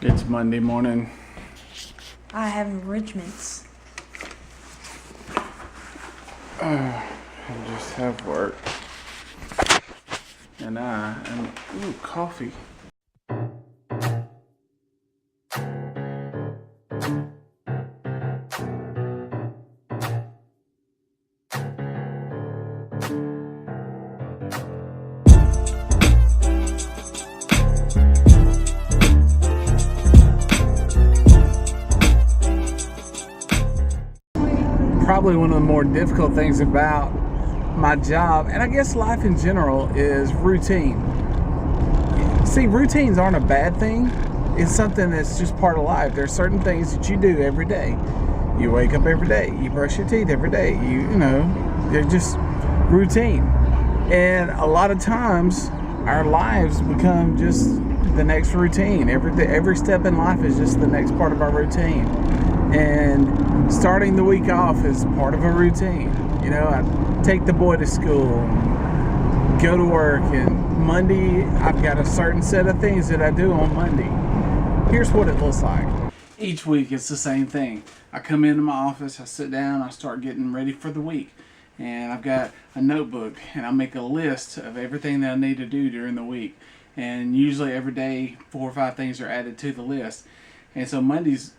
It's Monday morning. I have enrichments. I just have work. And ooh, coffee. Probably one of the more difficult things about my job, and I guess life in general, is routine. See, routines aren't a bad thing. It's something that's just part of life. There's certain things that you do every day. You wake up every day. You brush your teeth every day. You know, they're just routine. And a lot of times, our lives become just the next routine. Every step in life is just the next part of our routine. And starting the week off is part of a routine. You know, I take the boy to school, go to work, and Monday I've got a certain set of things that I do on Monday. Here's what it looks like. Each week it's the same thing. I come into my office, I sit down, I start getting ready for the week. And I've got a notebook and I make a list of everything that I need to do during the week. And usually every day 4 or 5 things are added to the list. And so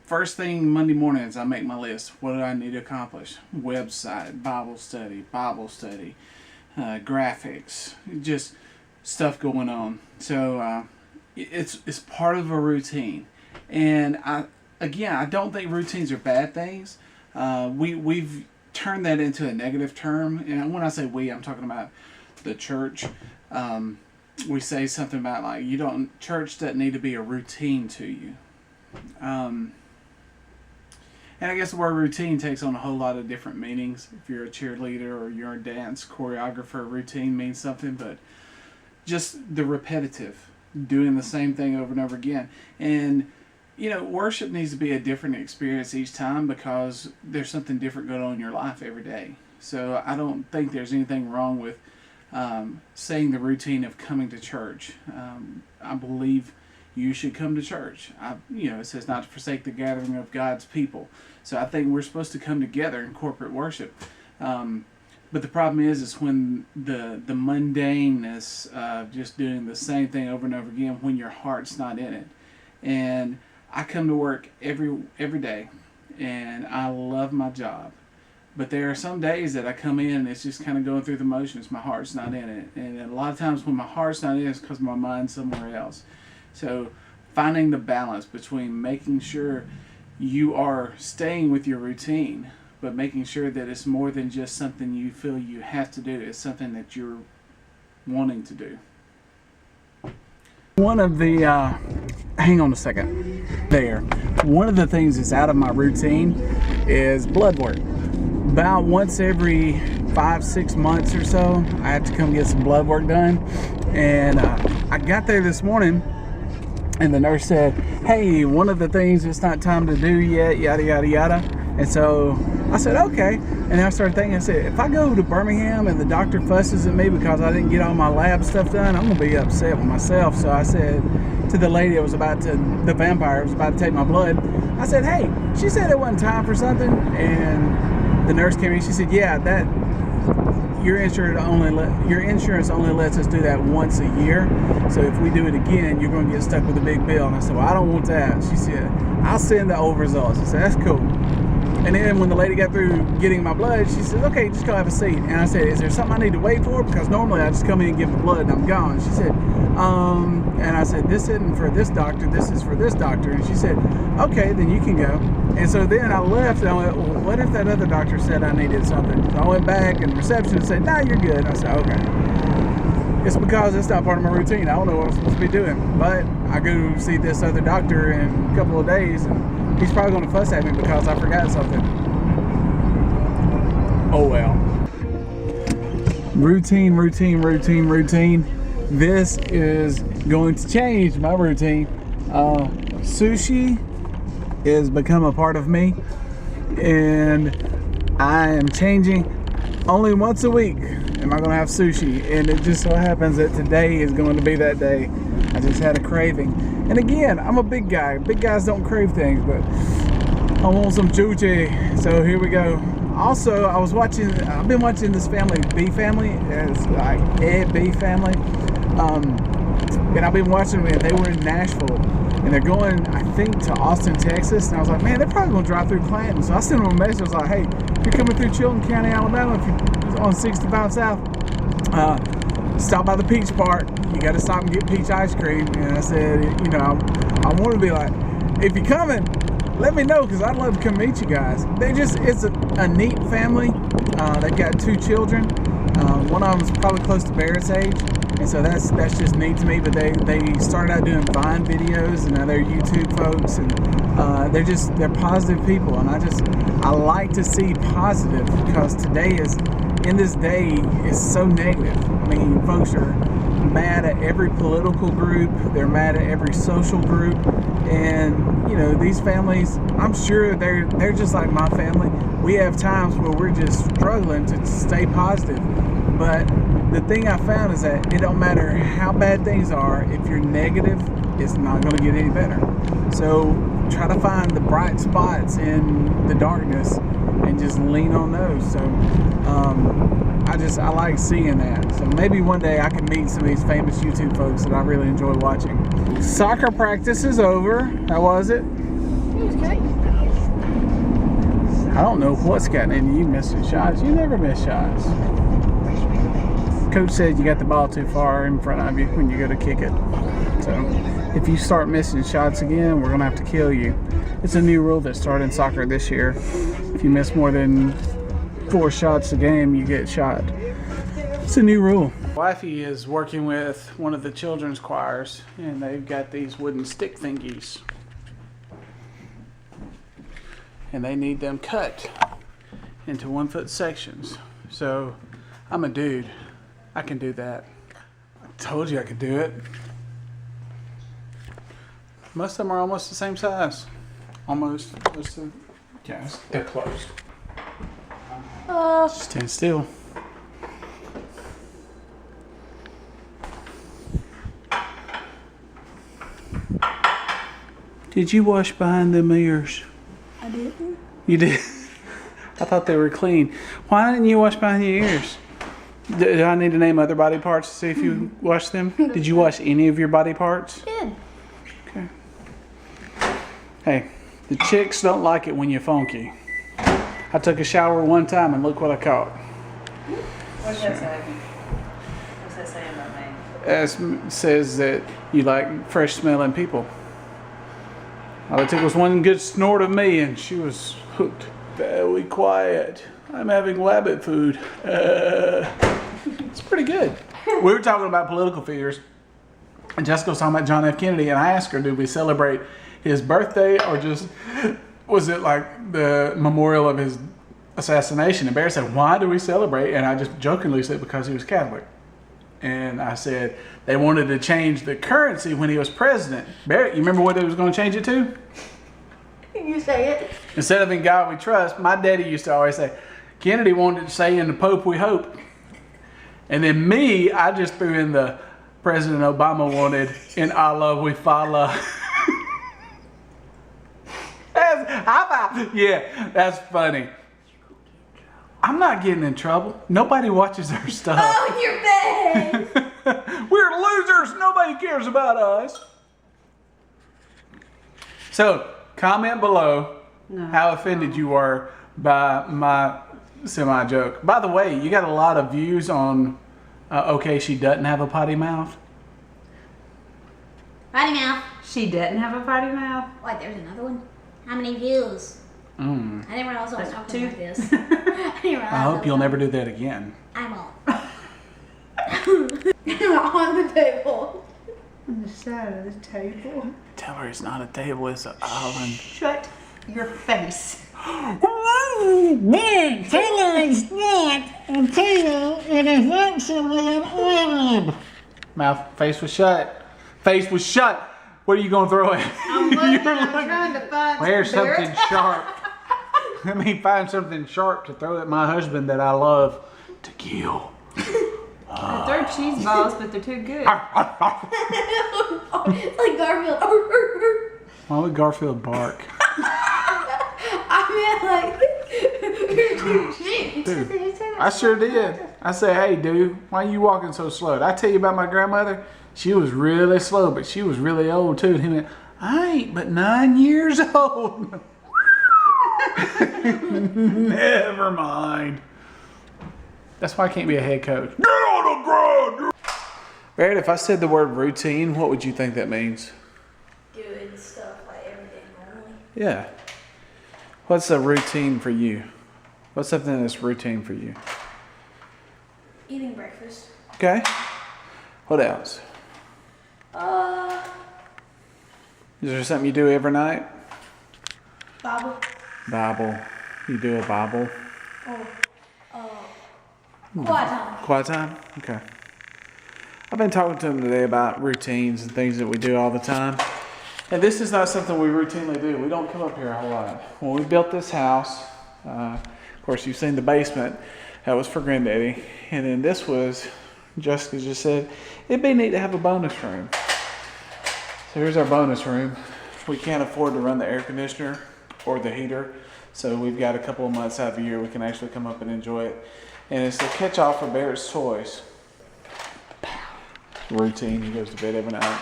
first thing Monday mornings, I make my list. What do I need to accomplish? Website, Bible study, graphics, just stuff going on. So it's part of a routine. And I don't think routines are bad things. We've turned that into a negative term. And when I say we, I'm talking about the church. We say something about like, church doesn't need to be a routine to you. And I guess the word routine takes on a whole lot of different meanings. If you're a cheerleader or you're a dance choreographer, routine means something, but just the repetitive, doing the same thing over and over again. And, you know, worship needs to be a different experience each time because there's something different going on in your life every day. So I don't think there's anything wrong with saying the routine of coming to church. I believe you should come to church. It says not to forsake the gathering of God's people. So I think we're supposed to come together in corporate worship. But the problem is when the mundaneness of just doing the same thing over and over again when your heart's not in it. And I come to work every day, and I love my job. But there are some days that I come in and it's just kind of going through the motions. My heart's not in it. And a lot of times when my heart's not in it, it's because my mind's somewhere else. So finding the balance between making sure you are staying with your routine, but making sure that it's more than just something you feel you have to do. It's something that you're wanting to do. One of the, hang on a second there. One of the things that's out of my routine is blood work. About once every 5-6 months or so, I have to come get some blood work done. And I got there this morning, and the nurse said, hey, one of the things it's not time to do yet, yada, yada, yada. And so I said, okay. And then I started thinking, I said, if I go to Birmingham and the doctor fusses at me because I didn't get all my lab stuff done, I'm going to be upset with myself. So I said to the lady the vampire was about to take my blood, I said, hey, she said it wasn't time for something. And the nurse came in, she said, yeah, your insurance only lets us do that once a year. So if we do it again, you're going to get stuck with a big bill. And I said, well, I don't want that. She said, I'll send the old results. I said, that's cool. And then when the lady got through getting my blood, she said, okay, just go have a seat. And I said, is there something I need to wait for? Because normally I just come in and give the blood and I'm gone. She said, and I said, this isn't for this doctor, this is for this doctor. And she said, okay, then you can go. And so then I left and I went, well, what if that other doctor said I needed something? So I went back and the receptionist said, nah, you're good. I said, okay. It's because it's not part of my routine. I don't know what I'm supposed to be doing. But I go see this other doctor in a couple of days and he's probably going to fuss at me because I forgot something. Oh well. Routine. This is going to change my routine. Sushi has become a part of me, and I am changing. Only once a week am I going to have sushi, and it just so happens that today is going to be that day. I just had a craving, And again, I'm a big guy. Big guys don't crave things, but I want some juicy. So here we go. Also, I've been watching this family, B Family. It's like Ed B Family. And I've been watching them. They were in Nashville. And they're going, I think, to Austin, Texas. And I was like, man, they're probably going to drive through Clanton. So I sent them a message. I was like, hey, if you're coming through Chilton County, Alabama, if you're on 65 South, stop by the Peach Park. You got to stop and get peach ice cream. And I said, you know, I want to be like, if you're coming, let me know, because I'd love to come meet you guys. It's a neat family. They've got 2 children. One of them is probably close to Barrett's age. And so that's just neat to me. But they started out doing Vine videos, and now they're YouTube folks, and they're positive people, and I like to see positive, because in this day is so negative. I mean, folks are mad at every political group, they're mad at every social group, and you know, these families, I'm sure they're just like my family. We have times where we're just struggling to stay positive. But the thing I found is that it don't matter how bad things are, if you're negative, it's not going to get any better. So try to find the bright spots in the darkness and just lean on those. So I like seeing that. So maybe one day I can meet some of these famous YouTube folks that I really enjoy watching. Soccer practice is over. How was it? It was great. I don't know what's gotten into you missing shots. You never miss shots. Coach said you got the ball too far in front of you when you go to kick it. So if you start missing shots again, we're going to have to kill you. It's a new rule that started in soccer this year. If you miss more than 4 shots a game, you get shot. It's a new rule. Wifey is working with one of the children's choirs, and they've got these wooden stick thingies. And they need them cut into 1-foot sections. So I'm a dude. I can do that. I told you I could do it. Most of them are almost the same size. Almost. Most of them. Yes, they're close. Stand still. Did you wash behind them ears? I didn't. You did? I thought they were clean. Why didn't you wash behind your ears? Do I need to name other body parts to see if you washed them? Did you wash any of your body parts? I did. Okay. Hey, the chicks don't like it when you're funky. I took a shower one time and look what I caught. What's that say? What's that saying about me? It says that you like fresh smelling people. All it took was one good snort of me and she was hooked. Very quiet. I'm having rabbit food. It's pretty good. We were talking about political figures, and Jessica was talking about John F. Kennedy, and I asked her, did we celebrate his birthday, or just was it like the memorial of his assassination? And Barry said, why do we celebrate? And I just jokingly said, because he was Catholic. And I said, they wanted to change the currency when he was president. Barry, you remember what they was going to change it to? You say it. Instead of "In God We Trust," my daddy used to always say, Kennedy wanted to say "In the Pope We Hope." And then me, I just threw in the President Obama wanted "In Allah We Follow." Yeah, that's funny. I'm not getting in trouble. Nobody watches our stuff. Oh, you're bad. We're losers. Nobody cares about us. So, comment below how offended you were by my semi-joke. By the way, you got a lot of views on okay, she doesn't have a potty mouth. Potty mouth. She doesn't have a potty mouth? Wait, there's another one. How many views? I didn't realize I was talking like this. I didn't realize. I hope you'll never do that again. I won't. On the table. On the side of the table. Tell her it's not a table, it's an island. Shut your face. Mouth, face was shut. Face was shut. What are you gonna throw at? I'm trying to find Where's something sharp? Let me find something sharp to throw at my husband that I love to kill. They're cheese balls, but they're too good. It's like Garfield. Why would Garfield bark? I mean, like. Dude, I sure did. I said, hey, dude, why are you walking so slow? Did I tell you about my grandmother? She was really slow, but she was really old too. And he went, I ain't but 9 years old. Never mind. That's why I can't be a head coach. Get on the ground! Barrett, if I said the word routine, what would you think that means? Doing stuff like every day normally. Yeah. What's a routine for you? What's something that's routine for you? Eating breakfast. Okay. What else? Is there something you do every night? Bible. Bible. You do a Bible? Quiet time. Quiet time? Okay. I've been talking to him today about routines and things that we do all the time. And this is not something we routinely do. We don't come up here a whole lot. When we built this house, of course you've seen the basement. That was for Granddaddy. And then this was, Jessica just said, it'd be neat to have a bonus room. So here's our bonus room. We can't afford to run the air conditioner or the heater. So we've got a couple of months out of the year we can actually come up and enjoy it. And it's the catch-all for Barrett's toys. Routine, he goes to bed every night.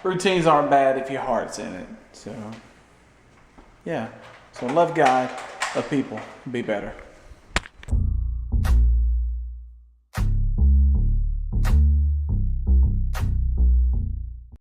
Routines aren't bad if your heart's in it. So, yeah. So love God, love people, be better.